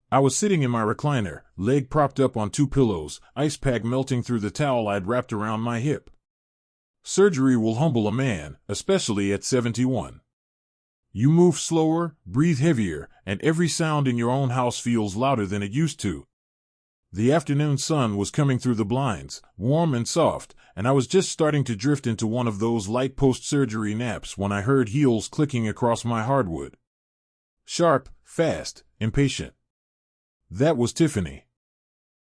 I was sitting in my recliner, leg propped up on two pillows, ice pack melting through the towel I'd wrapped around my hip. Surgery will humble a man, especially at 71. You move slower, breathe heavier, and every sound in your own house feels louder than it used to. The afternoon sun was coming through the blinds, warm and soft, and I was just starting to drift into one of those light post-surgery naps when I heard heels clicking across my hardwood. Sharp, fast, impatient. That was Tiffany.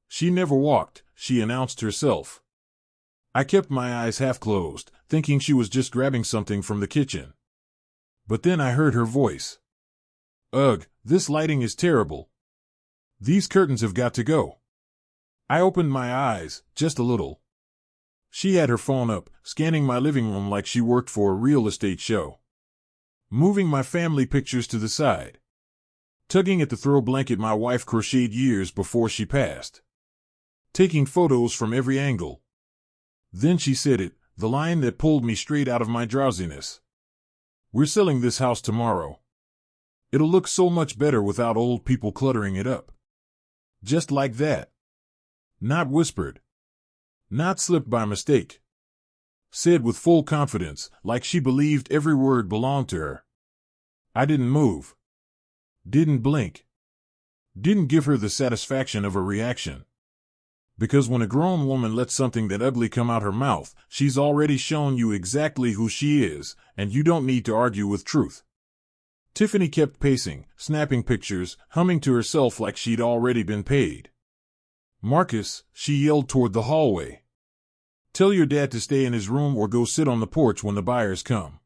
She never walked, she announced herself. I kept my eyes half closed, thinking she was just grabbing something from the kitchen. But then I heard her voice. Ugh, this lighting is terrible. These curtains have got to go. I opened my eyes, just a little. She had her phone up, scanning my living room like she worked for a real estate show. Moving my family pictures to the side. Tugging at the throw blanket my wife crocheted years before she passed. Taking photos from every angle. Then she said it, the line that pulled me straight out of my drowsiness. We're selling this house tomorrow. It'll look so much better without old people cluttering it up. Just like that. Not whispered. Not slipped by mistake. Said with full confidence, like she believed every word belonged to her. I didn't move. Didn't blink. Didn't give her the satisfaction of a reaction. Because when a grown woman lets something that ugly come out her mouth, she's already shown you exactly who she is, and you don't need to argue with truth. Tiffany kept pacing, snapping pictures, humming to herself like she'd already been paid. Marcus, she yelled toward the hallway. Tell your dad to stay in his room or go sit on the porch when the buyers come.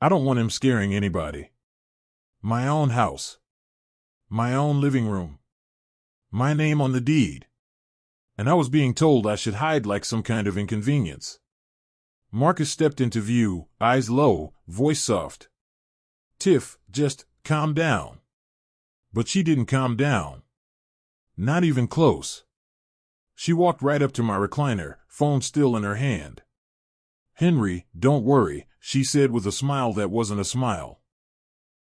I don't want him scaring anybody. My own house. My own living room. My name on the deed. And I was being told I should hide like some kind of inconvenience. Marcus stepped into view, eyes low, voice soft. Tiff, just calm down. But she didn't calm down. Not even close. She walked right up to my recliner, phone still in her hand. Henry, don't worry, she said with a smile that wasn't a smile.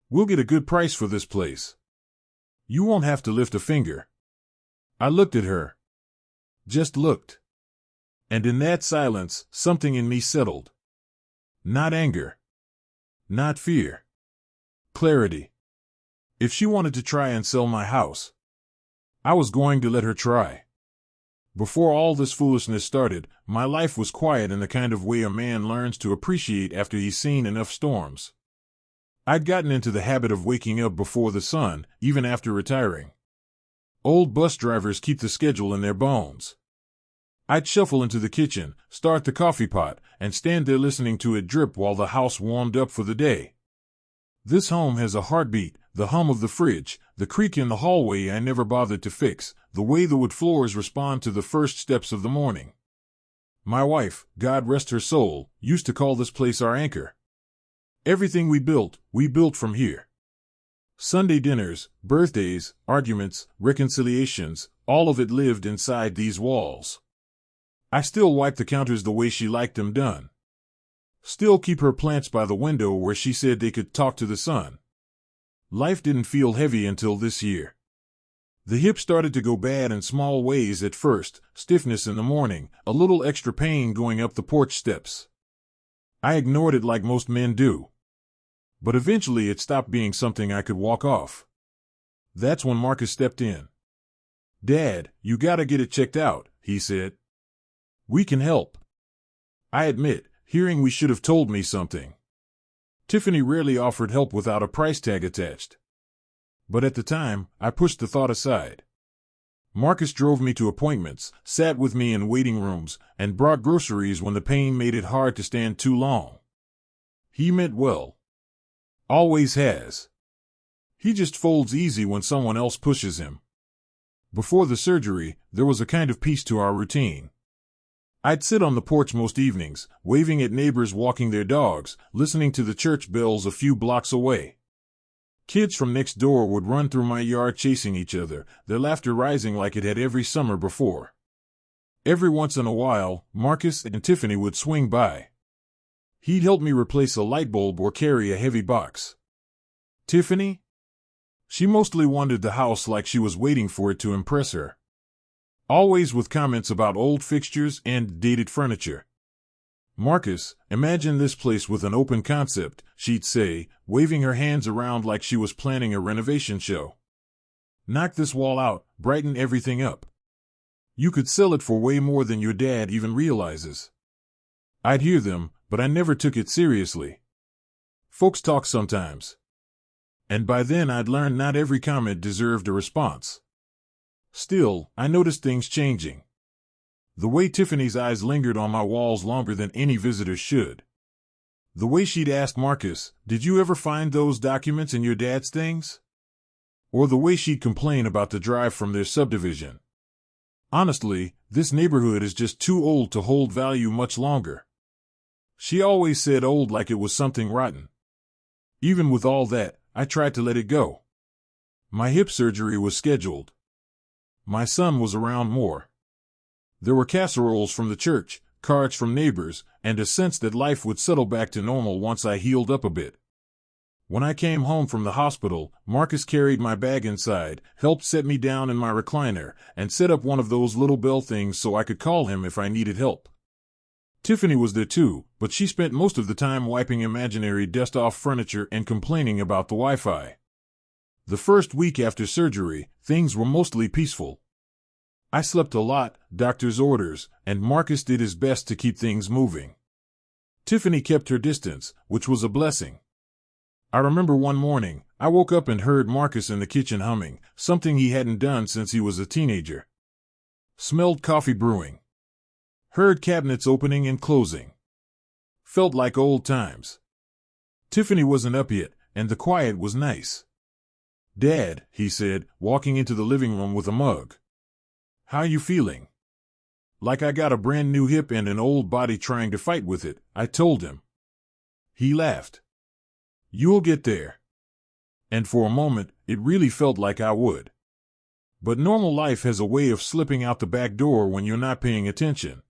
We'll get a good price for this place. You won't have to lift a finger. I looked at her. Just looked. And in that silence, something in me settled. Not anger. Not fear. Clarity. If she wanted to try and sell my house, I was going to let her try. Before all this foolishness started, my life was quiet in the kind of way a man learns to appreciate after he's seen enough storms. I'd gotten into the habit of waking up before the sun, even after retiring. Old bus drivers keep the schedule in their bones. I'd shuffle into the kitchen, start the coffee pot, and stand there listening to it drip while the house warmed up for the day. This home has a heartbeat, the hum of the fridge, the creak in the hallway I never bothered to fix, the way the wood floors respond to the first steps of the morning. My wife, God rest her soul, used to call this place our anchor. Everything we built from here. Sunday dinners, birthdays, arguments, reconciliations, all of it lived inside these walls. I still wipe the counters the way she liked them done. Still keep her plants by the window where she said they could talk to the sun. Life didn't feel heavy until this year. The hip started to go bad in small ways at first, stiffness in the morning, a little extra pain going up the porch steps. I ignored it like most men do. But eventually it stopped being something I could walk off. That's when Marcus stepped in. Dad, you gotta get it checked out, he said. We can help. I admit, hearing we should have told me something. Tiffany rarely offered help without a price tag attached. But at the time, I pushed the thought aside. Marcus drove me to appointments, sat with me in waiting rooms, and brought groceries when the pain made it hard to stand too long. He meant well. Always has. He just folds easy when someone else pushes him. Before the surgery, there was a kind of peace to our routine. I'd sit on the porch most evenings, waving at neighbors walking their dogs, listening to the church bells a few blocks away. Kids from next door would run through my yard chasing each other, their laughter rising like it had every summer before. Every once in a while, Marcus and Tiffany would swing by. He'd help me replace a light bulb or carry a heavy box. Tiffany? She mostly wandered the house like she was waiting for it to impress her, always with comments about old fixtures and dated furniture. "Marcus, imagine this place with an open concept," she'd say, waving her hands around like she was planning a renovation show. "Knock this wall out, brighten everything up. You could sell it for way more than your dad even realizes." I'd hear them, but I never took it seriously. Folks talk sometimes. And by then I'd learned not every comment deserved a response. Still, I noticed things changing. The way Tiffany's eyes lingered on my walls longer than any visitor should. The way she'd ask Marcus, "Did you ever find those documents in your dad's things?" Or the way she'd complain about the drive from their subdivision. "Honestly, this neighborhood is just too old to hold value much longer." She always said old like it was something rotten. Even with all that, I tried to let it go. My hip surgery was scheduled. My son was around more. There were casseroles from the church, cards from neighbors, and a sense that life would settle back to normal once I healed up a bit. When I came home from the hospital, Marcus carried my bag inside, helped set me down in my recliner, and set up one of those little bell things so I could call him if I needed help. Tiffany was there too, but she spent most of the time wiping imaginary dust off furniture and complaining about the Wi-Fi. The first week after surgery, things were mostly peaceful. I slept a lot, doctor's orders, and Marcus did his best to keep things moving. Tiffany kept her distance, which was a blessing. I remember one morning, I woke up and heard Marcus in the kitchen humming, something he hadn't done since he was a teenager. Smelled coffee brewing. Heard cabinets opening and closing. Felt like old times. Tiffany wasn't up yet, and the quiet was nice. "Dad," he said, walking into the living room with a mug. "How you feeling?" "Like I got a brand new hip and an old body trying to fight with it," I told him. He laughed. "You'll get there." And for a moment, it really felt like I would. But normal life has a way of slipping out the back door when you're not paying attention.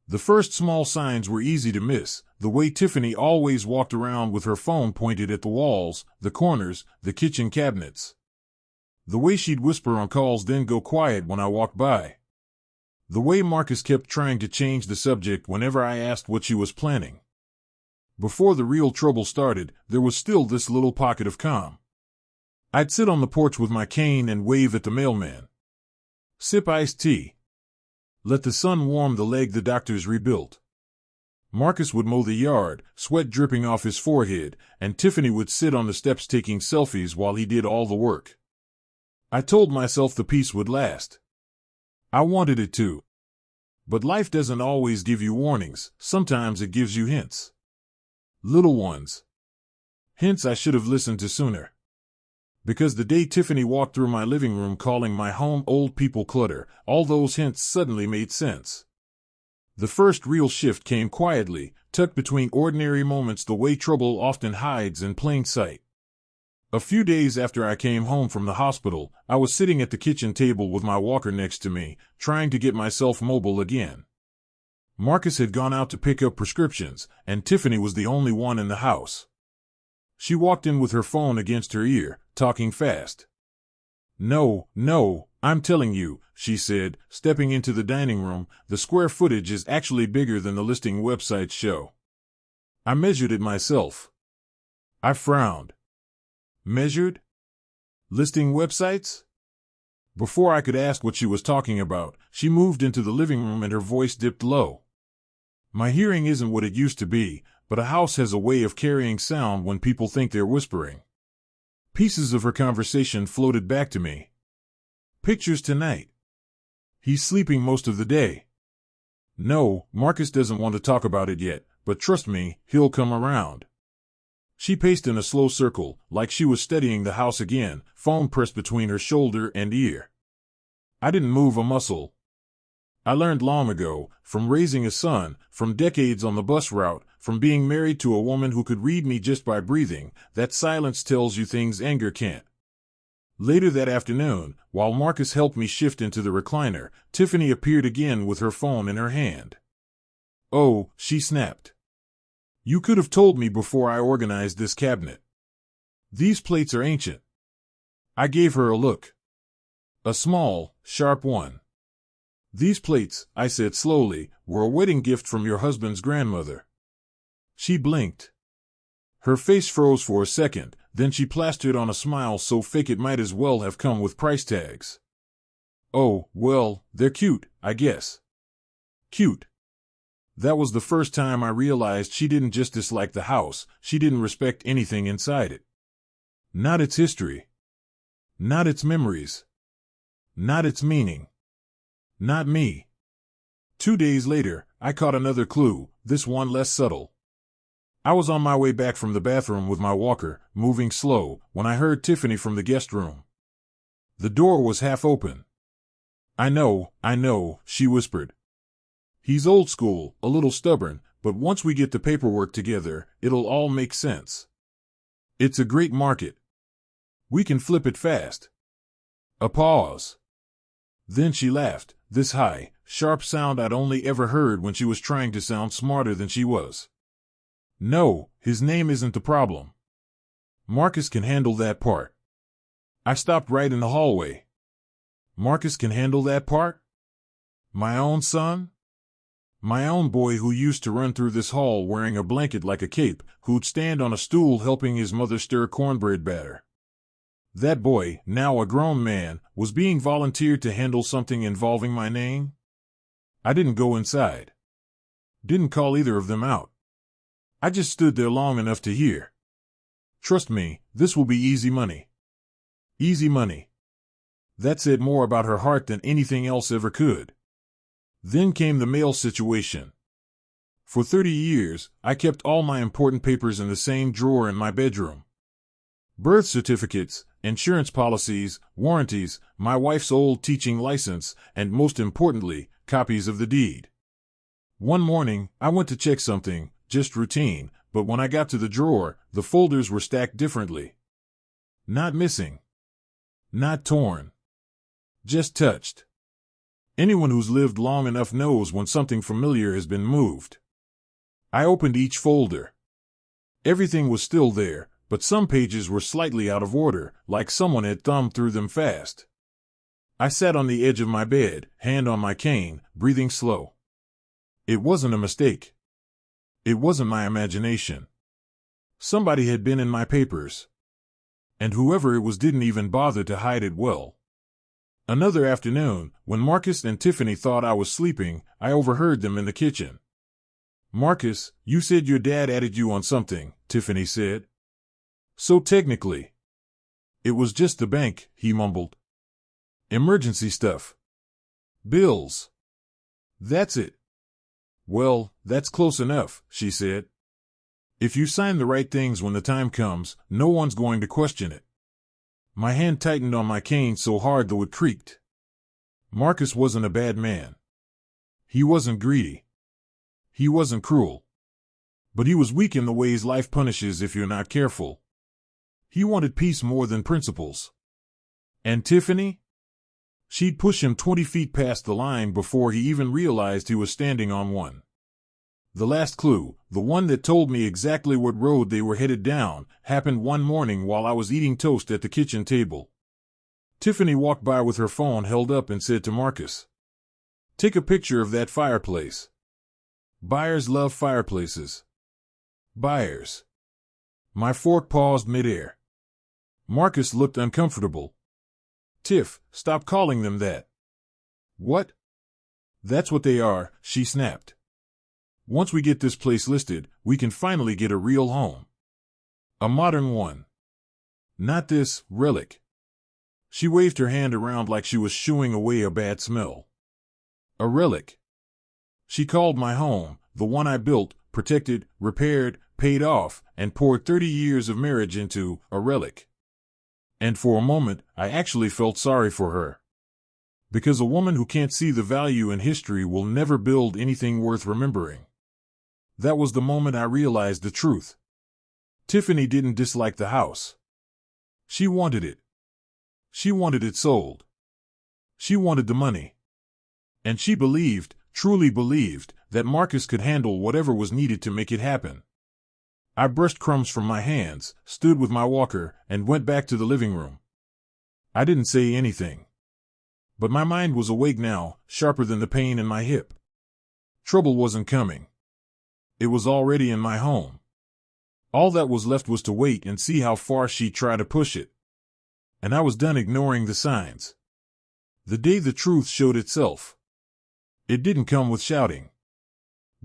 The first small signs were easy to miss, the way Tiffany always walked around with her phone pointed at the walls, the corners, the kitchen cabinets. The way she'd whisper on calls then go quiet when I walked by. The way Marcus kept trying to change the subject whenever I asked what she was planning. Before the real trouble started, there was still this little pocket of calm. I'd sit on the porch with my cane and wave at the mailman. Sip iced tea. Let the sun warm the leg the doctors rebuilt. Marcus would mow the yard, sweat dripping off his forehead, and Tiffany would sit on the steps taking selfies while he did all the work. I told myself the peace would last. I wanted it to. But life doesn't always give you warnings, sometimes it gives you hints. Little ones. Hints I should have listened to sooner. Because the day Tiffany walked through my living room calling my home old people clutter, all those hints suddenly made sense. The first real shift came quietly, tucked between ordinary moments the way trouble often hides in plain sight. A few days after I came home from the hospital, I was sitting at the kitchen table with my walker next to me, trying to get myself mobile again. Marcus had gone out to pick up prescriptions, and Tiffany was the only one in the house. She walked in with her phone against her ear, talking fast. No, I'm telling you," she said, stepping into the dining room, "the square footage is actually bigger than the listing websites show. I measured it myself." I frowned. Measured? Listing websites? Before I could ask what she was talking about, she moved into the living room and her voice dipped low. My hearing isn't what it used to be, but a house has a way of carrying sound when people think they're whispering. Pieces of her conversation floated back to me. "Pictures tonight. He's sleeping most of the day. No, Marcus doesn't want to talk about it yet, but trust me, he'll come around." She paced in a slow circle, like she was studying the house again, phone pressed between her shoulder and ear. I didn't move a muscle. I learned long ago, from raising a son, from decades on the bus route, from being married to a woman who could read me just by breathing, that silence tells you things anger can't. Later that afternoon, while Marcus helped me shift into the recliner, Tiffany appeared again with her phone in her hand. "Oh," she snapped. "You could have told me before I organized this cabinet. These plates are ancient." I gave her a look. A small, sharp one. These plates, I said slowly, were a wedding gift from your husband's grandmother. She blinked. Her face froze for a second, then she plastered on a smile so fake it might as well have come with price tags. Oh, well, they're cute, I guess. Cute. That was the first time I realized she didn't just dislike the house, she didn't respect anything inside it. Not its history. Not its memories. Not its meaning. Not me. 2 days later, I caught another clue, this one less subtle. I was on my way back from the bathroom with my walker, moving slow, when I heard Tiffany from the guest room. The door was half open. I know, she whispered. He's old school, a little stubborn, but once we get the paperwork together, it'll all make sense. It's a great market. We can flip it fast. A pause. Then she laughed, this high, sharp sound I'd only ever heard when she was trying to sound smarter than she was. No, his name isn't the problem. Marcus can handle that part. I stopped right in the hallway. Marcus can handle that part? My own son? My own boy who used to run through this hall wearing a blanket like a cape, who'd stand on a stool helping his mother stir cornbread batter. That boy, now a grown man, was being volunteered to handle something involving my name? I didn't go inside. Didn't call either of them out. I just stood there long enough to hear. Trust me, this will be easy money. Easy money. That said more about her heart than anything else ever could. Then came the mail situation. For 30 years, I kept all my important papers in the same drawer in my bedroom. Birth certificates, insurance policies, warranties, my wife's old teaching license, and most importantly, copies of the deed. One morning, I went to check something, just routine, but when I got to the drawer, the folders were stacked differently. Not missing. Not torn. Just touched. Anyone who's lived long enough knows when something familiar has been moved. I opened each folder. Everything was still there, but some pages were slightly out of order, like someone had thumbed through them fast. I sat on the edge of my bed, hand on my cane, breathing slow. It wasn't a mistake. It wasn't my imagination. Somebody had been in my papers. And whoever it was didn't even bother to hide it well. Another afternoon, when Marcus and Tiffany thought I was sleeping, I overheard them in the kitchen. Marcus, you said your dad added you on something, Tiffany said. So technically. It was just the bank, he mumbled. Emergency stuff. Bills. That's it. Well, that's close enough, she said. If you sign the right things when the time comes, no one's going to question it. My hand tightened on my cane so hard though it creaked. Marcus wasn't a bad man. He wasn't greedy. He wasn't cruel. But he was weak in the ways life punishes if you're not careful. He wanted peace more than principles. And Tiffany? She'd push him 20 feet past the line before he even realized he was standing on one. The last clue, the one that told me exactly what road they were headed down, happened one morning while I was eating toast at the kitchen table. Tiffany walked by with her phone held up and said to Marcus, "Take a picture of that fireplace. Buyers love fireplaces." Buyers. My fork paused midair. Marcus looked uncomfortable. "Tiff, stop calling them that." "What?" "That's what they are," she snapped. "Once we get this place listed, we can finally get a real home. A modern one. Not this relic." She waved her hand around like she was shooing away a bad smell. "A relic." She called my home, the one I built, protected, repaired, paid off, and poured 30 years of marriage into, a relic. And for a moment, I actually felt sorry for her. Because a woman who can't see the value in history will never build anything worth remembering. That was the moment I realized the truth. Tiffany didn't dislike the house. She wanted it. She wanted it sold. She wanted the money. And she believed, truly believed, that Marcus could handle whatever was needed to make it happen. I brushed crumbs from my hands, stood with my walker, and went back to the living room. I didn't say anything. But my mind was awake now, sharper than the pain in my hip. Trouble wasn't coming. It was already in my home. All that was left was to wait and see how far she'd try to push it. And I was done ignoring the signs. The day the truth showed itself. It didn't come with shouting.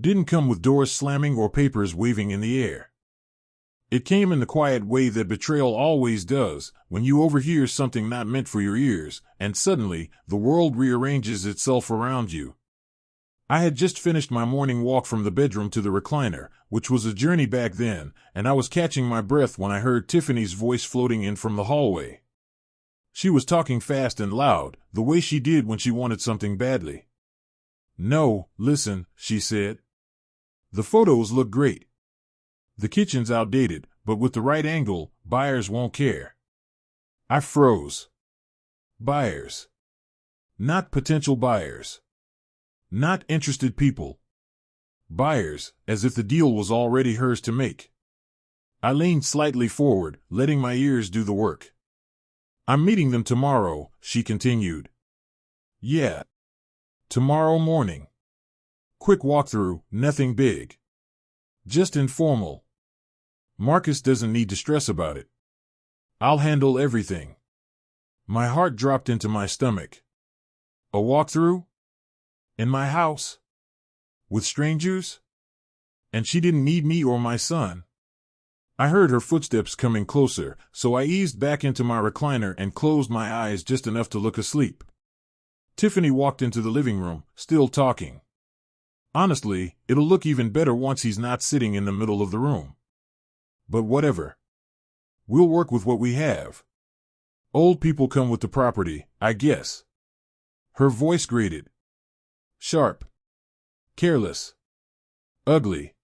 Didn't come with doors slamming or papers waving in the air. It came in the quiet way that betrayal always does, when you overhear something not meant for your ears, and suddenly, the world rearranges itself around you. I had just finished my morning walk from the bedroom to the recliner, which was a journey back then, and I was catching my breath when I heard Tiffany's voice floating in from the hallway. She was talking fast and loud, the way she did when she wanted something badly. "No, listen," she said. "The photos look great. The kitchen's outdated, but with the right angle, buyers won't care." I froze. Buyers. Not potential buyers. Not interested people. Buyers, as if the deal was already hers to make. I leaned slightly forward, letting my ears do the work. "I'm meeting them tomorrow," she continued. "Yeah. Tomorrow morning. Quick walkthrough, nothing big. Just informal. Marcus doesn't need to stress about it. I'll handle everything." My heart dropped into my stomach. A walkthrough? In my house? With strangers? And she didn't need me or my son. I heard her footsteps coming closer, so I eased back into my recliner and closed my eyes just enough to look asleep. Tiffany walked into the living room, still talking. Honestly, it'll look even better once he's not sitting in the middle of the room. But whatever. We'll work with what we have. Old people come with the property, I guess. Her voice grated. Sharp. Careless. Ugly.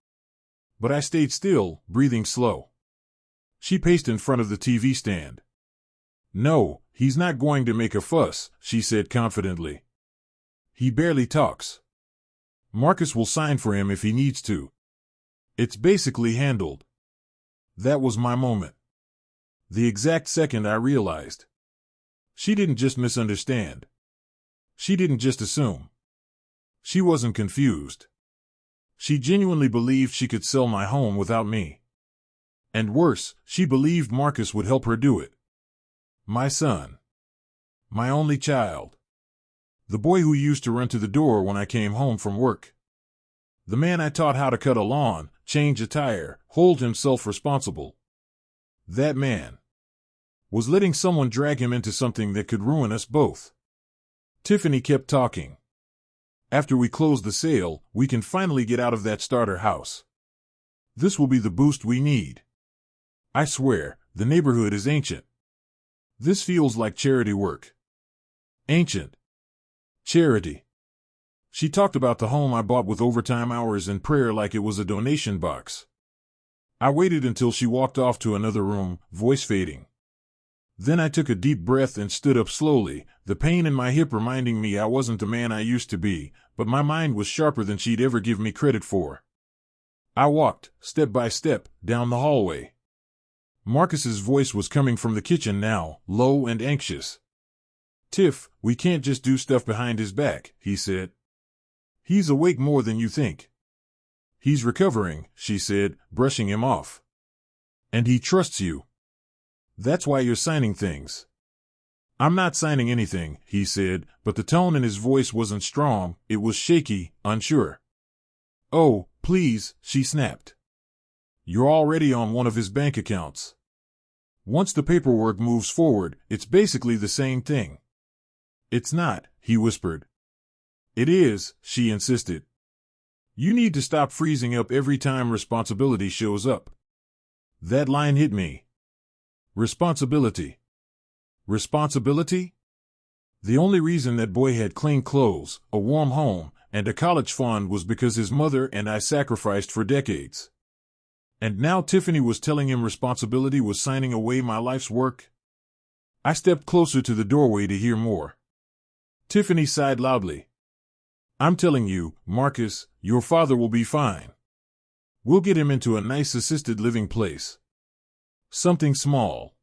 But I stayed still, breathing slow. She paced in front of the TV stand. "No, he's not going to make a fuss," she said confidently. "He barely talks. Marcus will sign for him if he needs to. It's basically handled." That was my moment. The exact second I realized. She didn't just misunderstand. She didn't just assume. She wasn't confused. She genuinely believed she could sell my home without me. And worse, she believed Marcus would help her do it. My son. My only child. The boy who used to run to the door when I came home from work. The man I taught how to cut a lawn, change a tire, hold himself responsible. That man was letting someone drag him into something that could ruin us both. Tiffany kept talking. "After we close the sale, we can finally get out of that starter house. This will be the boost we need. I swear, the neighborhood is ancient. This feels like charity work. Ancient. Charity." She talked about the home I bought with overtime hours and prayer like it was a donation box. I waited until she walked off to another room, voice fading. Then I took a deep breath and stood up slowly, the pain in my hip reminding me I wasn't the man I used to be, but my mind was sharper than she'd ever give me credit for. I walked, step by step, down the hallway. Marcus's voice was coming from the kitchen now, low and anxious. "Tiff, we can't just do stuff behind his back," he said. "He's awake more than you think." "He's recovering," she said, brushing him off. "And he trusts you. That's why you're signing things." "I'm not signing anything," he said, but the tone in his voice wasn't strong, it was shaky, unsure. "Oh, please," she snapped. "You're already on one of his bank accounts. Once the paperwork moves forward, it's basically the same thing." "It's not," he whispered. "It is," she insisted. "You need to stop freezing up every time responsibility shows up." That line hit me. Responsibility. Responsibility? The only reason that boy had clean clothes, a warm home, and a college fund was because his mother and I sacrificed for decades. And now Tiffany was telling him responsibility was signing away my life's work? I stepped closer to the doorway to hear more. Tiffany sighed loudly. "I'm telling you, Marcus, your father will be fine. We'll get him into a nice assisted living place. Something small.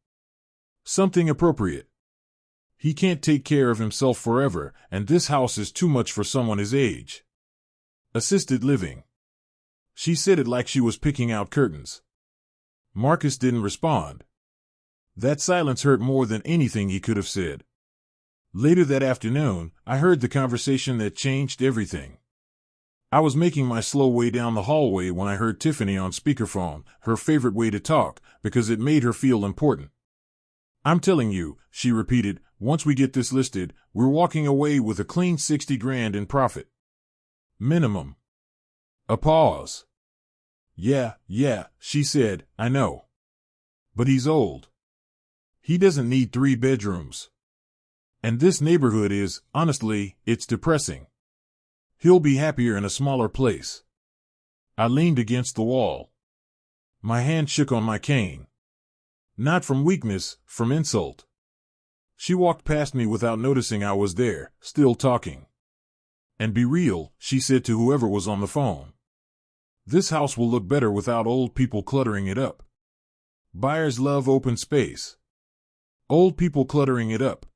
Something appropriate. He can't take care of himself forever, and this house is too much for someone his age. Assisted living. She said it like she was picking out curtains. Marcus didn't respond. That silence hurt more than anything he could have said. Later that afternoon, I heard the conversation that changed everything. I was making my slow way down the hallway when I heard Tiffany on speakerphone, her favorite way to talk, because it made her feel important. I'm telling you, she repeated, once we get this listed, we're walking away with a clean 60 grand in profit. Minimum. A pause. Yeah, she said, I know. But he's old. He doesn't need 3 bedrooms. And this neighborhood is, honestly, it's depressing. He'll be happier in a smaller place. I leaned against the wall. My hand shook on my cane. Not from weakness, from insult. She walked past me without noticing I was there, still talking. And be real, she said to whoever was on the phone. This house will look better without old people cluttering it up. Buyers love open space. Old people cluttering it up.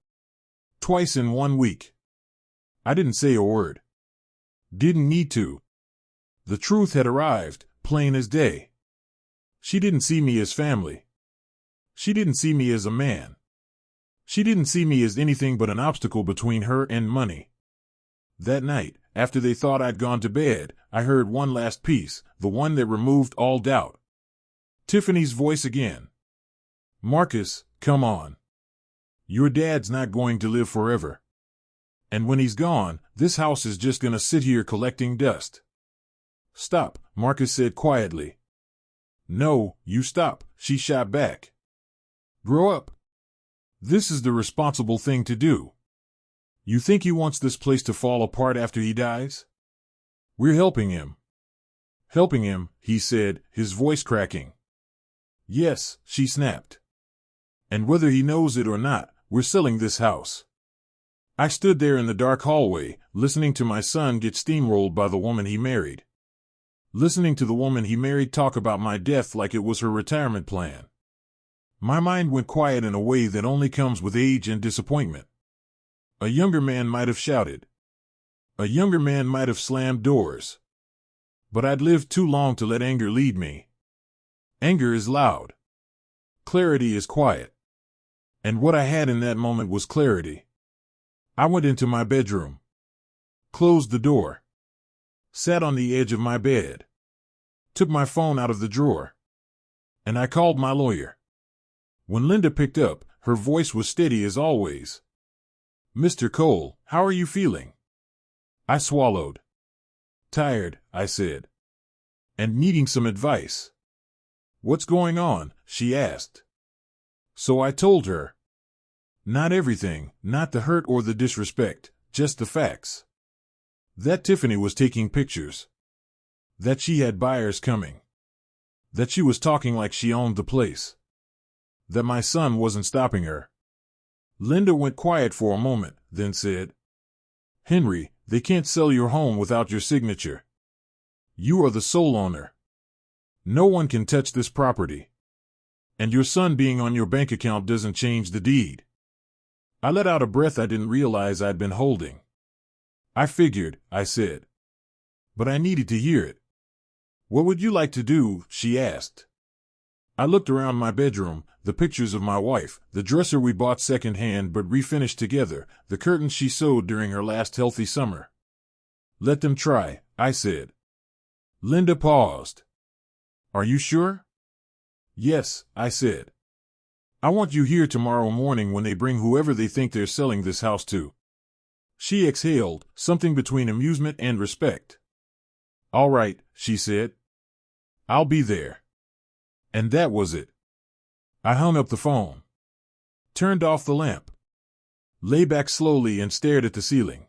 Twice in 1 week. I didn't say a word. Didn't need to. The truth had arrived, plain as day. She didn't see me as family. She didn't see me as a man. She didn't see me as anything but an obstacle between her and money. That night, after they thought I'd gone to bed, I heard one last piece, the one that removed all doubt. Tiffany's voice again. Marcus, come on. Your dad's not going to live forever. And when he's gone, this house is just gonna sit here collecting dust. Stop, Marcus said quietly. No, you stop, she shot back. Grow up. This is the responsible thing to do. You think he wants this place to fall apart after he dies? We're helping him. Helping him, he said, his voice cracking. Yes, she snapped. And whether he knows it or not, we're selling this house. I stood there in the dark hallway, listening to my son get steamrolled by the woman he married. Listening to the woman he married talk about my death like it was her retirement plan. My mind went quiet in a way that only comes with age and disappointment. A younger man might have shouted. A younger man might have slammed doors. But I'd lived too long to let anger lead me. Anger is loud. Clarity is quiet. And what I had in that moment was clarity. I went into my bedroom. Closed the door. Sat on the edge of my bed. Took my phone out of the drawer. And I called my lawyer. When Linda picked up, her voice was steady as always. Mr. Cole, how are you feeling? I swallowed. Tired, I said. And needing some advice. What's going on? She asked. So I told her. Not everything, not the hurt or the disrespect, just the facts. That Tiffany was taking pictures. That she had buyers coming. That she was talking like she owned the place. That my son wasn't stopping her. Linda went quiet for a moment, then said, Henry, they can't sell your home without your signature. You are the sole owner. No one can touch this property. And your son being on your bank account doesn't change the deed. I let out a breath I didn't realize I'd been holding. I figured, I said. But I needed to hear it. What would you like to do? She asked. I looked around my bedroom, the pictures of my wife, the dresser we bought second-hand but refinished together, the curtains she sewed during her last healthy summer. Let them try, I said. Linda paused. Are you sure? Yes, I said. I want you here tomorrow morning when they bring whoever they think they're selling this house to. She exhaled, something between amusement and respect. All right, she said. I'll be there. And that was it. I hung up the phone. Turned off the lamp. Lay back slowly and stared at the ceiling.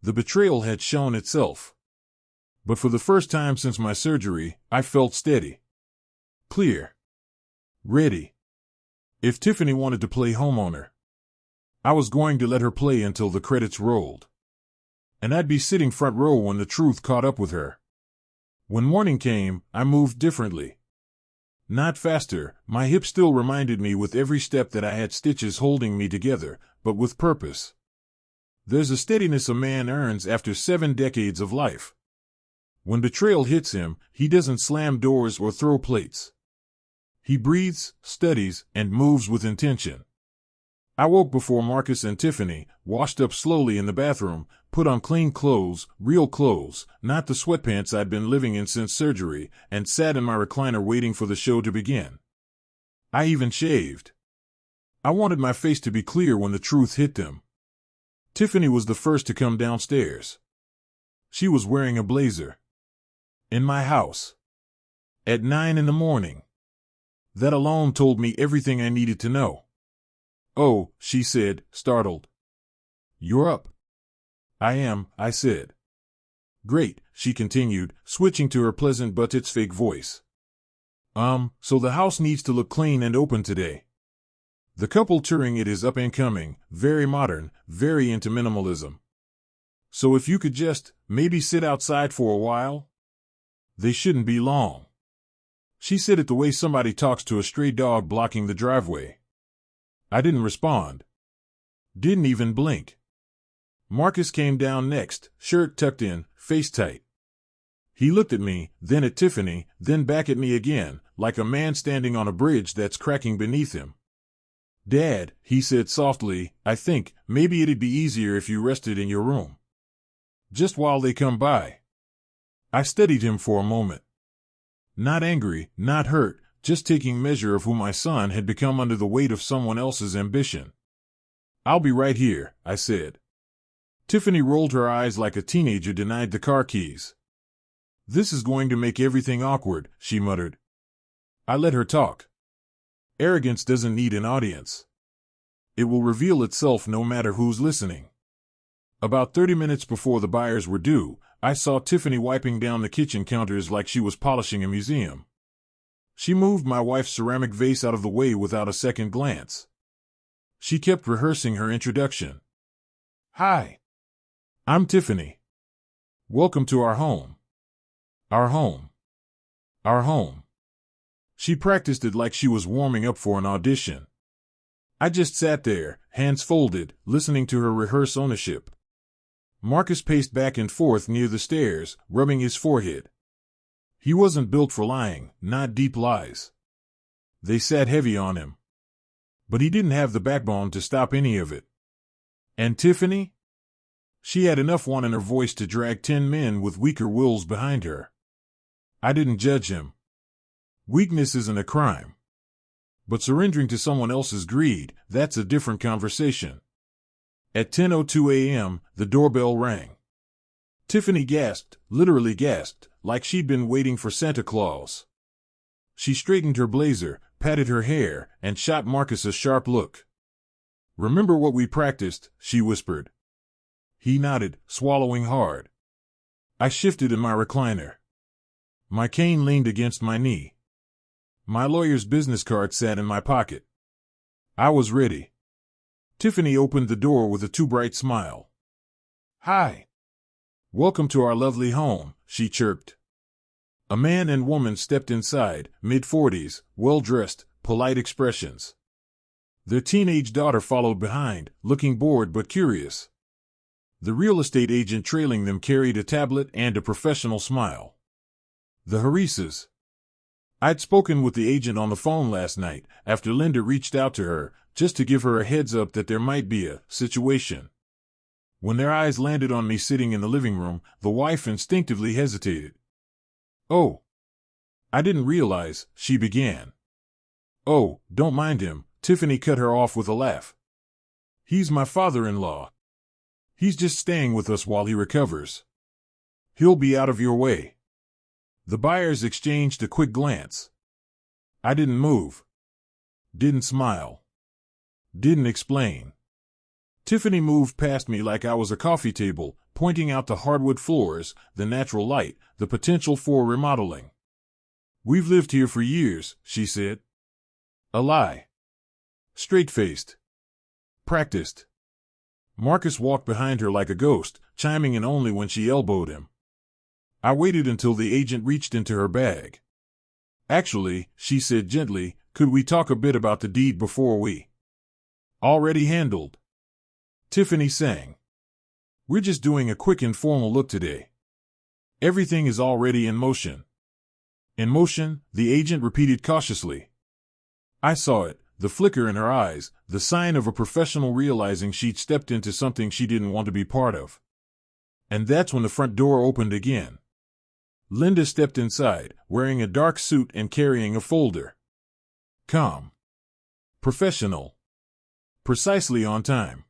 The betrayal had shown itself. But for the first time since my surgery, I felt steady. Clear. Ready. If Tiffany wanted to play homeowner, I was going to let her play until the credits rolled. And I'd be sitting front row when the truth caught up with her. When morning came, I moved differently. Not faster, my hip still reminded me with every step that I had stitches holding me together, but with purpose. There's a steadiness a man earns after 7 decades of life. When betrayal hits him, he doesn't slam doors or throw plates. He breathes, studies, and moves with intention. I woke before Marcus and Tiffany, washed up slowly in the bathroom, put on clean clothes, real clothes, not the sweatpants I'd been living in since surgery, and sat in my recliner waiting for the show to begin. I even shaved. I wanted my face to be clear when the truth hit them. Tiffany was the first to come downstairs. She was wearing a blazer. In my house. At 9 in the morning. That alone told me everything I needed to know. "Oh," she said, startled. "You're up." "I am," I said. "Great," she continued, switching to her pleasant but it's fake voice. So the house needs to look clean and open today. The couple touring it is up and coming, very modern, very into minimalism. So if you could just, maybe sit outside for a while? They shouldn't be long." She said it the way somebody talks to a stray dog blocking the driveway. I didn't respond. Didn't even blink. Marcus came down next, shirt tucked in, face tight. He looked at me, then at Tiffany, then back at me again, like a man standing on a bridge that's cracking beneath him. "Dad," he said softly, "I think maybe it'd be easier if you rested in your room. Just while they come by." I studied him for a moment. Not angry, not hurt, just taking measure of who my son had become under the weight of someone else's ambition. "I'll be right here," I said. Tiffany rolled her eyes like a teenager denied the car keys. "This is going to make everything awkward," she muttered. I let her talk. Arrogance doesn't need an audience. It will reveal itself no matter who's listening. About 30 minutes before the buyers were due, I saw Tiffany wiping down the kitchen counters like she was polishing a museum. She moved my wife's ceramic vase out of the way without a second glance. She kept rehearsing her introduction. "Hi. I'm Tiffany. Welcome to our home. Our home. Our home." She practiced it like she was warming up for an audition. I just sat there, hands folded, listening to her rehearse ownership. Marcus paced back and forth near the stairs, rubbing his forehead. He wasn't built for lying, not deep lies. They sat heavy on him. But he didn't have the backbone to stop any of it. And Tiffany? She had enough want in her voice to drag 10 men with weaker wills behind her. I didn't judge him. Weakness isn't a crime. But surrendering to someone else's greed, that's a different conversation. At 10:02 a.m., the doorbell rang. Tiffany gasped, literally gasped, like she'd been waiting for Santa Claus. She straightened her blazer, patted her hair, and shot Marcus a sharp look. "Remember what we practiced," she whispered. He nodded, swallowing hard. I shifted in my recliner. My cane leaned against my knee. My lawyer's business card sat in my pocket. I was ready. Tiffany opened the door with a too bright smile. "Hi. Welcome to our lovely home," she chirped. A man and woman stepped inside, mid-40s, well-dressed, polite expressions. Their teenage daughter followed behind, looking bored but curious. The real estate agent trailing them carried a tablet and a professional smile. The Harises. I'd spoken with the agent on the phone last night, after Linda reached out to her, just to give her a heads up that there might be a situation. When their eyes landed on me sitting in the living room, the wife instinctively hesitated. "Oh. I didn't realize," she began. "Oh, don't mind him," Tiffany cut her off with a laugh. "He's my father-in-law. He's just staying with us while he recovers. He'll be out of your way." The buyers exchanged a quick glance. I didn't move. Didn't smile. Didn't explain. Tiffany moved past me like I was a coffee table, pointing out the hardwood floors, the natural light, the potential for remodeling. "We've lived here for years," she said. A lie. Straight-faced. Practiced. Marcus walked behind her like a ghost, chiming in only when she elbowed him. I waited until the agent reached into her bag. "Actually," she said gently, "could we talk a bit about the deed before we—" "Already handled." Tiffany sang. We're just doing a quick informal look today. Everything is already in motion. In motion, the agent repeated cautiously. I saw it, the flicker in her eyes, the sign of a professional realizing she'd stepped into something she didn't want to be part of. And that's when the front door opened again. Linda stepped inside, wearing a dark suit and carrying a folder. Calm. Professional. Precisely on time.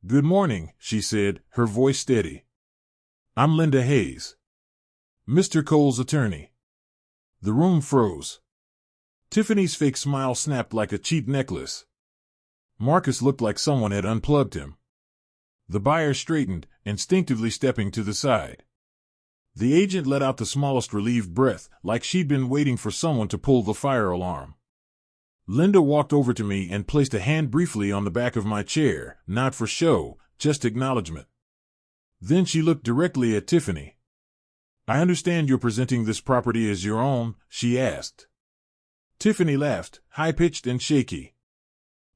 Good morning, she said, her voice steady. I'm Linda Hayes. Mr. Cole's attorney. The room froze. Tiffany's fake smile snapped like a cheap necklace. Marcus looked like someone had unplugged him. The buyer straightened, instinctively stepping to the side. The agent let out the smallest relieved breath, like she'd been waiting for someone to pull the fire alarm. Linda walked over to me and placed a hand briefly on the back of my chair, not for show, just acknowledgement. Then she looked directly at Tiffany. I understand you're presenting this property as your own, she asked. Tiffany laughed, high-pitched and shaky.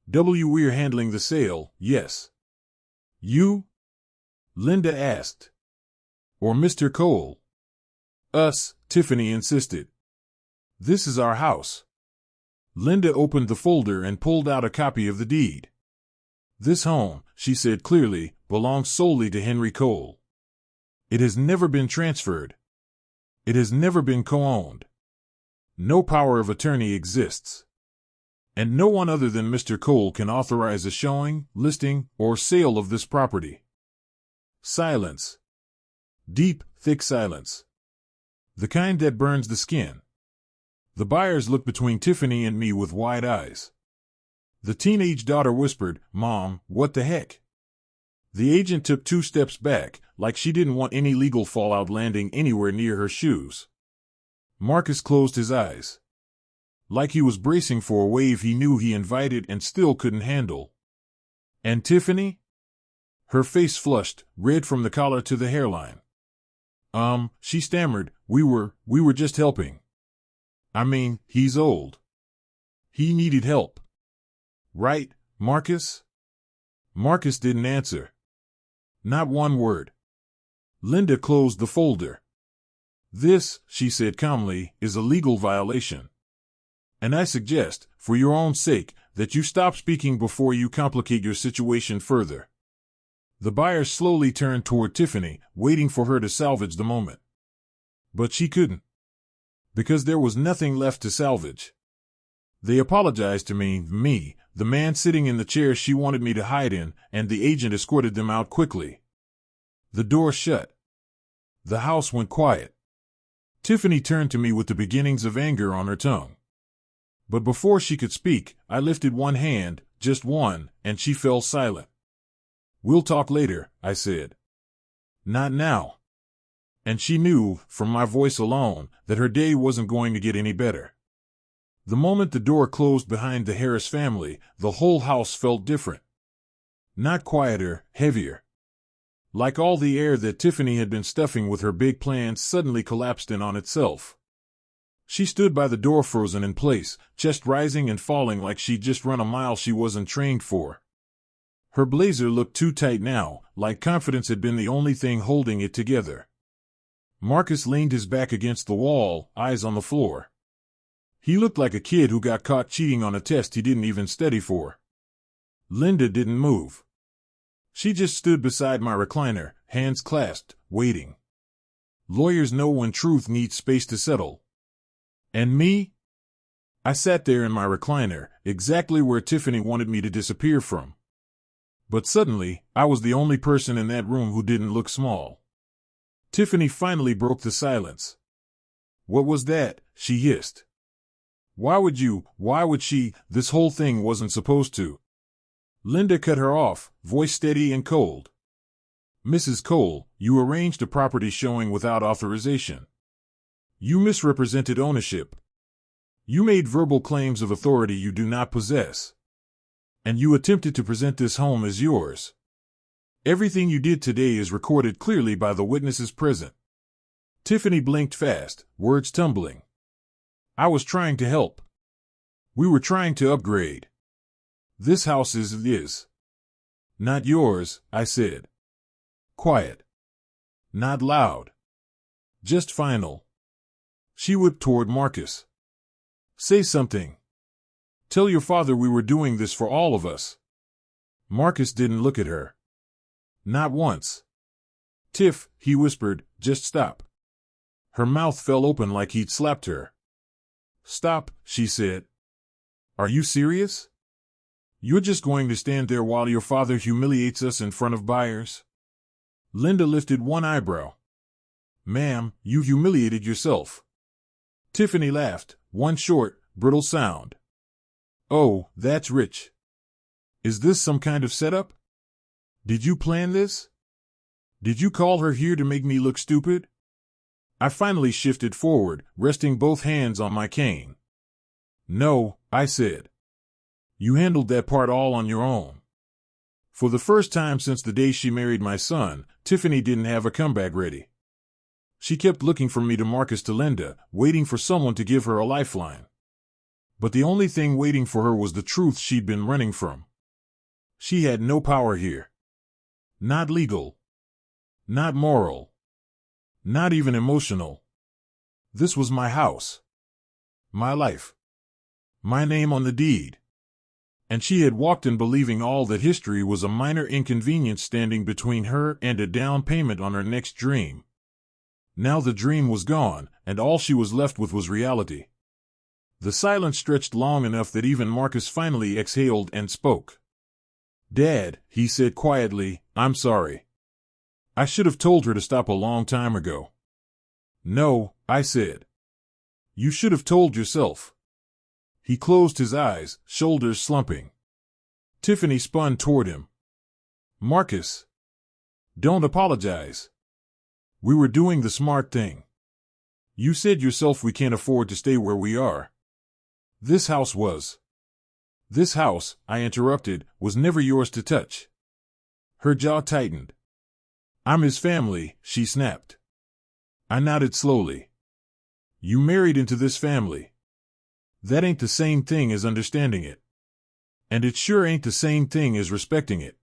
We're handling the sale, yes. You? Linda asked. Or Mr. Cole? Us, Tiffany insisted. This is our house. Linda opened the folder and pulled out a copy of the deed. This home, she said clearly, belongs solely to Henry Cole. It has never been transferred. It has never been co-owned. No power of attorney exists. And no one other than Mr. Cole can authorize a showing, listing, or sale of this property. Silence. Deep, thick silence. The kind that burns the skin. The buyers looked between Tiffany and me with wide eyes. The teenage daughter whispered, Mom, what the heck? The agent took 2 steps back, like she didn't want any legal fallout landing anywhere near her shoes. Marcus closed his eyes. Like he was bracing for a wave he knew he invited and still couldn't handle. And Tiffany? Her face flushed, red from the collar to the hairline. She stammered, we were just helping. I mean, he's old. He needed help. Right, Marcus? Marcus didn't answer. Not one word. Linda closed the folder. This, she said calmly, is a legal violation. And I suggest, for your own sake, that you stop speaking before you complicate your situation further. The buyer slowly turned toward Tiffany, waiting for her to salvage the moment. But she couldn't. Because there was nothing left to salvage. They apologized to me, the man sitting in the chair she wanted me to hide in, and the agent escorted them out quickly. The door shut. The house went quiet. Tiffany turned to me with the beginnings of anger on her tongue. But before she could speak, I lifted one hand, just one, and she fell silent. We'll talk later, I said. Not now. And she knew, from my voice alone, that her day wasn't going to get any better. The moment the door closed behind the Harris family, the whole house felt different. Not quieter, heavier. Like all the air that Tiffany had been stuffing with her big plans suddenly collapsed in on itself. She stood by the door frozen in place, chest rising and falling like she'd just run a mile she wasn't trained for. Her blazer looked too tight now, like confidence had been the only thing holding it together. Marcus leaned his back against the wall, eyes on the floor. He looked like a kid who got caught cheating on a test he didn't even study for. Linda didn't move. She just stood beside my recliner, hands clasped, waiting. Lawyers know when truth needs space to settle. And me? I sat there in my recliner, exactly where Tiffany wanted me to disappear from. But suddenly, I was the only person in that room who didn't look small. Tiffany finally broke the silence. What was that? She hissed. Why would she, this whole thing wasn't supposed to. Linda cut her off, voice steady and cold. Mrs. Cole, you arranged a property showing without authorization. You misrepresented ownership. You made verbal claims of authority you do not possess. And you attempted to present this home as yours. Everything you did today is recorded clearly by the witnesses present. Tiffany blinked fast, words tumbling. I was trying to help. We were trying to upgrade. This house is. Not yours, I said. Quiet. Not loud. Just final. She whipped toward Marcus. Say something. Tell your father we were doing this for all of us. Marcus didn't look at her. Not once. Tiff, he whispered, just stop. Her mouth fell open like he'd slapped her. Stop, she said. Are you serious? You're just going to stand there while your father humiliates us in front of buyers? Linda lifted one eyebrow. Ma'am, you humiliated yourself. Tiffany laughed, one short, brittle sound. Oh, that's rich. Is this some kind of setup? Did you plan this? Did you call her here to make me look stupid? I finally shifted forward, resting both hands on my cane. No, I said. You handled that part all on your own. For the first time since the day she married my son, Tiffany didn't have a comeback ready. She kept looking from me to Marcus to Linda, waiting for someone to give her a lifeline. But the only thing waiting for her was the truth she'd been running from. She had no power here. Not legal. Not moral. Not even emotional. This was my house. My life. My name on the deed. And she had walked in believing all that history was a minor inconvenience standing between her and a down payment on her next dream. Now the dream was gone, and all she was left with was reality. The silence stretched long enough that even Marcus finally exhaled and spoke. Dad, he said quietly, I'm sorry. I should have told her to stop a long time ago. No, I said. You should have told yourself. He closed his eyes, shoulders slumping. Tiffany spun toward him. Marcus. Don't apologize. We were doing the smart thing. You said yourself we can't afford to stay where we are. This house was. This house, I interrupted, was never yours to touch. Her jaw tightened. I'm his family, she snapped. I nodded slowly. You married into this family. That ain't the same thing as understanding it. And it sure ain't the same thing as respecting it.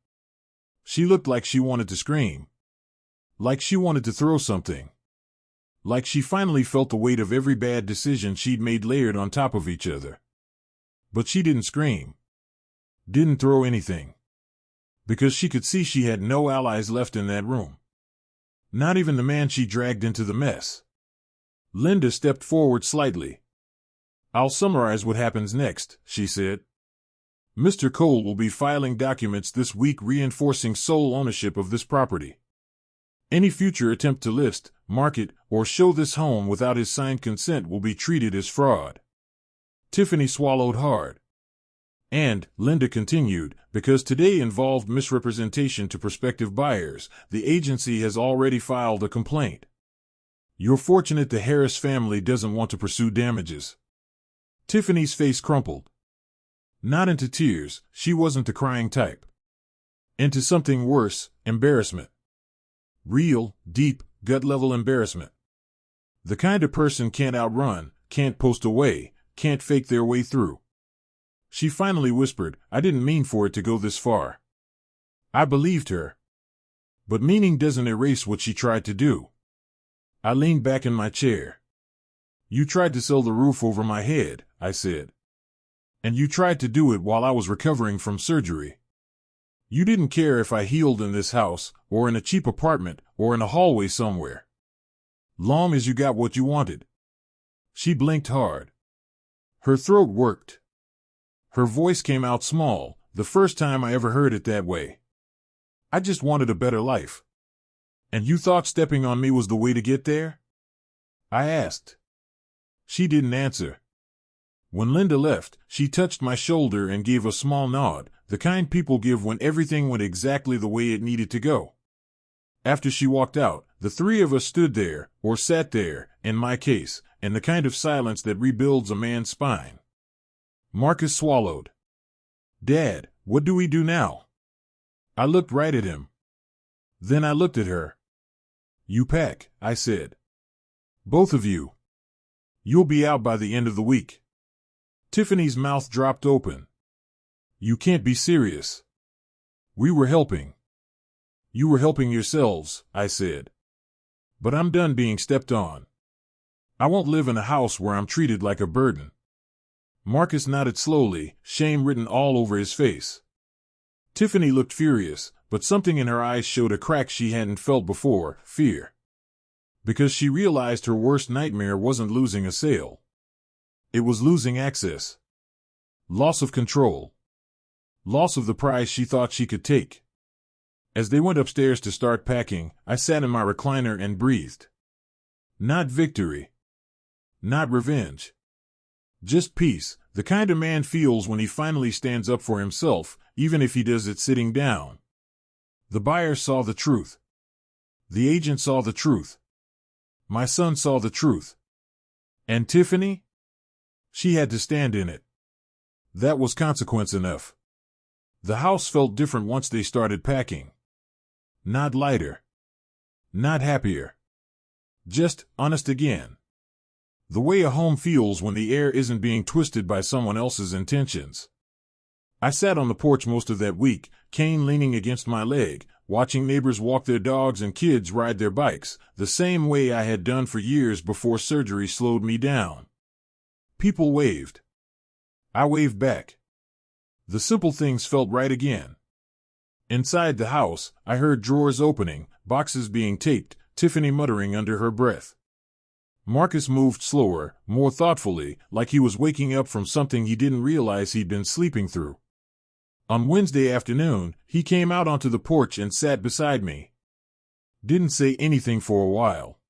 She looked like she wanted to scream. Like she wanted to throw something. Like she finally felt the weight of every bad decision she'd made layered on top of each other. But she didn't scream. Didn't throw anything. Because she could see she had no allies left in that room. Not even the man she dragged into the mess. Linda stepped forward slightly. I'll summarize what happens next, she said. Mr. Cole will be filing documents this week reinforcing sole ownership of this property. Any future attempt to list, market, or show this home without his signed consent will be treated as fraud. Tiffany swallowed hard. And, Linda continued, because today involved misrepresentation to prospective buyers, the agency has already filed a complaint. You're fortunate the Harris family doesn't want to pursue damages. Tiffany's face crumpled. Not into tears, she wasn't the crying type. Into something worse, embarrassment. Real, deep, gut-level embarrassment. The kind a person can't outrun, can't post away, can't fake their way through. She finally whispered, I didn't mean for it to go this far. I believed her. But meaning doesn't erase what she tried to do. I leaned back in my chair. You tried to sell the roof over my head, I said. And you tried to do it while I was recovering from surgery. You didn't care if I healed in this house, or in a cheap apartment, or in a hallway somewhere. Long as you got what you wanted. She blinked hard. Her throat worked. Her voice came out small, the first time I ever heard it that way. I just wanted a better life. And you thought stepping on me was the way to get there? I asked. She didn't answer. When Linda left, she touched my shoulder and gave a small nod, the kind people give when everything went exactly the way it needed to go. After she walked out, the three of us stood there, or sat there, in my case, in the kind of silence that rebuilds a man's spine. Marcus swallowed. Dad, what do we do now? I looked right at him. Then I looked at her. You pack, I said. Both of you. You'll be out by the end of the week. Tiffany's mouth dropped open. You can't be serious. We were helping. You were helping yourselves, I said. But I'm done being stepped on. I won't live in a house where I'm treated like a burden. Marcus nodded slowly, shame written all over his face. Tiffany looked furious, but something in her eyes showed a crack she hadn't felt before, fear. Because she realized her worst nightmare wasn't losing a sale. It was losing access. Loss of control. Loss of the prize she thought she could take. As they went upstairs to start packing, I sat in my recliner and breathed. Not victory. Not revenge. Just peace, the kind a man feels when he finally stands up for himself, even if he does it sitting down. The buyer saw the truth. The agent saw the truth. My son saw the truth. And Tiffany? She had to stand in it. That was consequence enough. The house felt different once they started packing. Not lighter. Not happier. Just honest again. The way a home feels when the air isn't being twisted by someone else's intentions. I sat on the porch most of that week, Kane leaning against my leg, watching neighbors walk their dogs and kids ride their bikes, the same way I had done for years before surgery slowed me down. People waved. I waved back. The simple things felt right again. Inside the house, I heard drawers opening, boxes being taped, Tiffany muttering under her breath. Marcus moved slower, more thoughtfully, like he was waking up from something he didn't realize he'd been sleeping through. On Wednesday afternoon, he came out onto the porch and sat beside me. Didn't say anything for a while.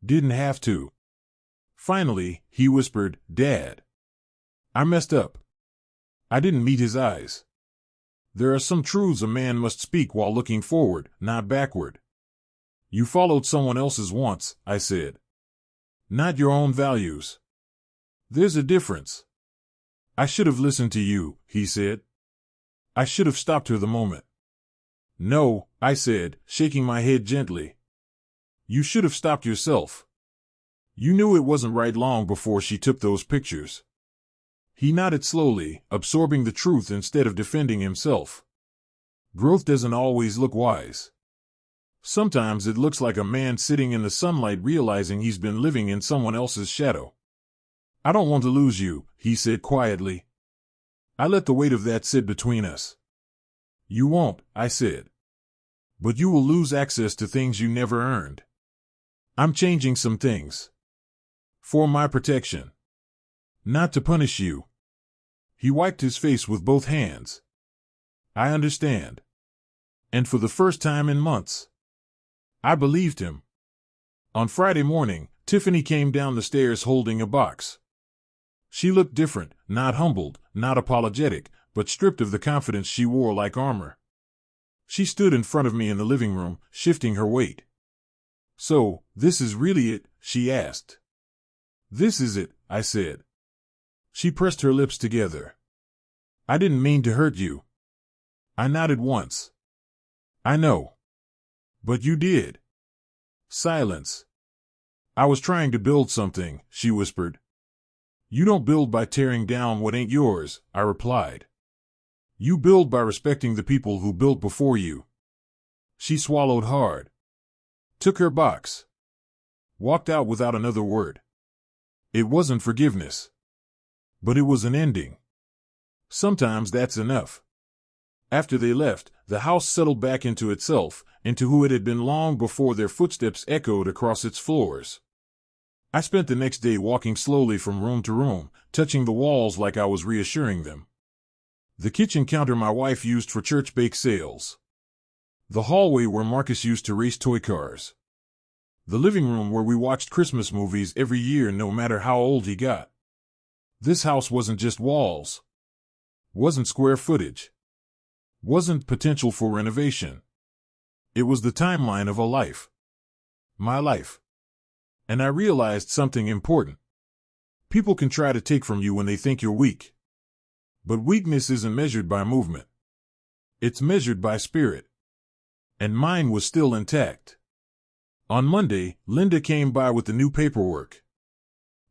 Didn't have to. Finally, he whispered, "Dad. I messed up." I didn't meet his eyes. There are some truths a man must speak while looking forward, not backward. You followed someone else's wants, I said. Not your own values. There's a difference. I should have listened to you, he said. I should have stopped her the moment. No, I said, shaking my head gently. You should have stopped yourself. You knew it wasn't right long before she took those pictures. He nodded slowly, absorbing the truth instead of defending himself. Growth doesn't always look wise. Sometimes it looks like a man sitting in the sunlight realizing he's been living in someone else's shadow. I don't want to lose you, he said quietly. I let the weight of that sit between us. You won't, I said. But you will lose access to things you never earned. I'm changing some things. For my protection. Not to punish you. He wiped his face with both hands. I understand. And for the first time in months, I believed him. On Friday morning, Tiffany came down the stairs holding a box. She looked different, not humbled, not apologetic, but stripped of the confidence she wore like armor. She stood in front of me in the living room, shifting her weight. So, this is really it, she asked. This is it, I said. She pressed her lips together. I didn't mean to hurt you. I nodded once. I know. But you did. Silence. I was trying to build something, she whispered. You don't build by tearing down what ain't yours, I replied. You build by respecting the people who built before you. She swallowed hard. Took her box. Walked out without another word. It wasn't forgiveness. But it was an ending. Sometimes that's enough. After they left, the house settled back into itself, into who it had been long before their footsteps echoed across its floors. I spent the next day walking slowly from room to room, touching the walls like I was reassuring them. The kitchen counter my wife used for church bake sales. The hallway where Marcus used to race toy cars. The living room where we watched Christmas movies every year no matter how old he got. This house wasn't just walls. Wasn't square footage. Wasn't potential for renovation. It was the timeline of a life. My life. And I realized something important. People can try to take from you when they think you're weak. But weakness isn't measured by movement. It's measured by spirit. And mine was still intact. On Monday, Linda came by with the new paperwork.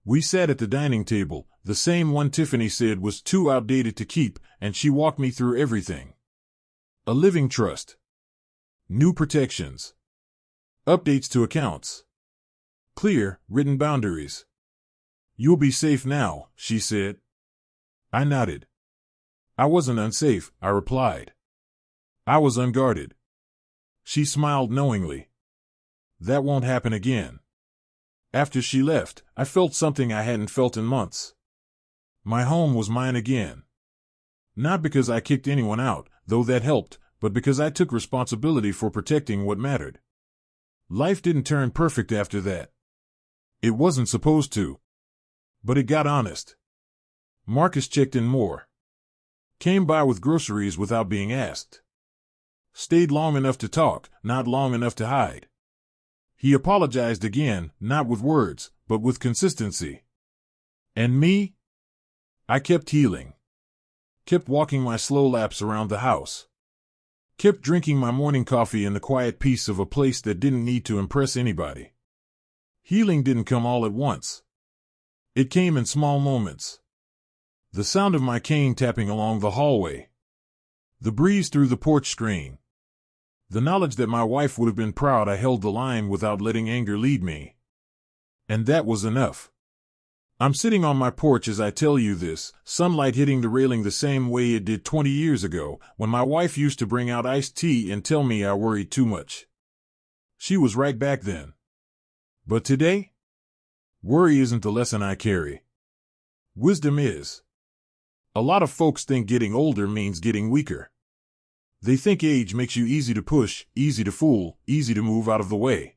We sat at the dining table, the same one Tiffany said was too outdated to keep, and she walked me through everything. A living trust. New protections. Updates to accounts. Clear, written boundaries. "You'll be safe now," she said. I nodded. "I wasn't unsafe," I replied. "I was unguarded." She smiled knowingly. "That won't happen again." After she left, I felt something I hadn't felt in months. My home was mine again. Not because I kicked anyone out, though that helped, but because I took responsibility for protecting what mattered. Life didn't turn perfect after that. It wasn't supposed to. But it got honest. Marcus checked in more. Came by with groceries without being asked. Stayed long enough to talk, not long enough to hide. He apologized again, not with words, but with consistency. And me? I kept healing. Kept walking my slow laps around the house. Kept drinking my morning coffee in the quiet peace of a place that didn't need to impress anybody. Healing didn't come all at once. It came in small moments. The sound of my cane tapping along the hallway. The breeze through the porch screen. The knowledge that my wife would have been proud I held the line without letting anger lead me. And that was enough. I'm sitting on my porch as I tell you this, sunlight hitting the railing the same way it did 20 years ago, when my wife used to bring out iced tea and tell me I worried too much. She was right back then. But today? Worry isn't the lesson I carry. Wisdom is. A lot of folks think getting older means getting weaker. They think age makes you easy to push, easy to fool, easy to move out of the way.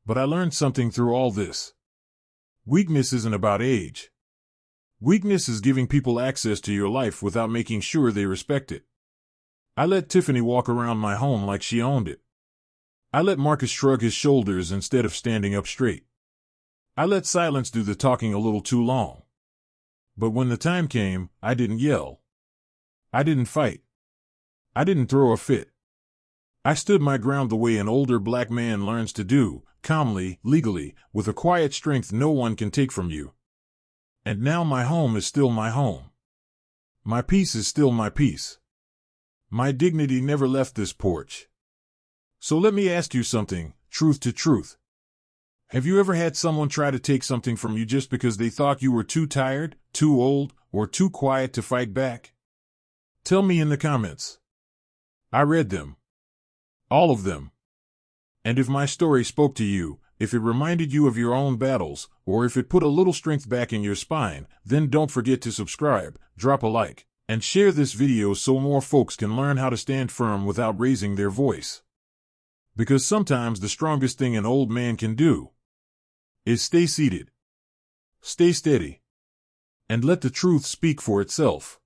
But I learned something through all this. Weakness isn't about age. Weakness is giving people access to your life without making sure they respect it. I let Tiffany walk around my home like she owned it. I let Marcus shrug his shoulders instead of standing up straight. I let silence do the talking a little too long. But when the time came, I didn't yell. I didn't fight. I didn't throw a fit. I stood my ground the way an older black man learns to do, calmly, legally, with a quiet strength no one can take from you. And now my home is still my home. My peace is still my peace. My dignity never left this porch. So let me ask you something, truth to truth. Have you ever had someone try to take something from you just because they thought you were too tired, too old, or too quiet to fight back? Tell me in the comments. I read them. All of them. And if my story spoke to you, if it reminded you of your own battles, or if it put a little strength back in your spine, then don't forget to subscribe, drop a like, and share this video so more folks can learn how to stand firm without raising their voice. Because sometimes the strongest thing an old man can do is stay seated, stay steady, and let the truth speak for itself.